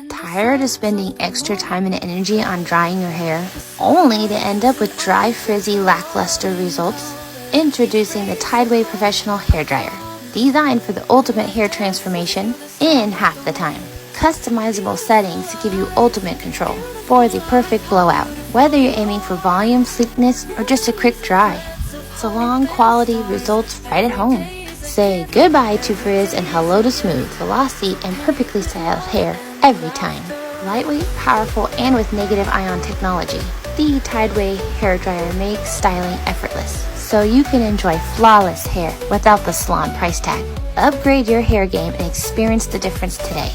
Tired of spending extra time and energy on drying your hair, only to end up with dry, frizzy, lackluster results? Introducing the Tideway Professional Hair Dryer, designed for the ultimate hair transformation in half the time. Customizable settings to give you ultimate control for the perfect blowout, whether you're aiming for volume, sleekness, or just a quick dry. Salon quality results right at home. Say goodbye to frizz and hello to smooth, glossy, and perfectly styled hair every time. Lightweight, powerful, and with negative ion technology, the Tideway hair dryer makes styling effortless, so you can enjoy flawless hair without the salon price tag. Upgrade your hair game and experience the difference today.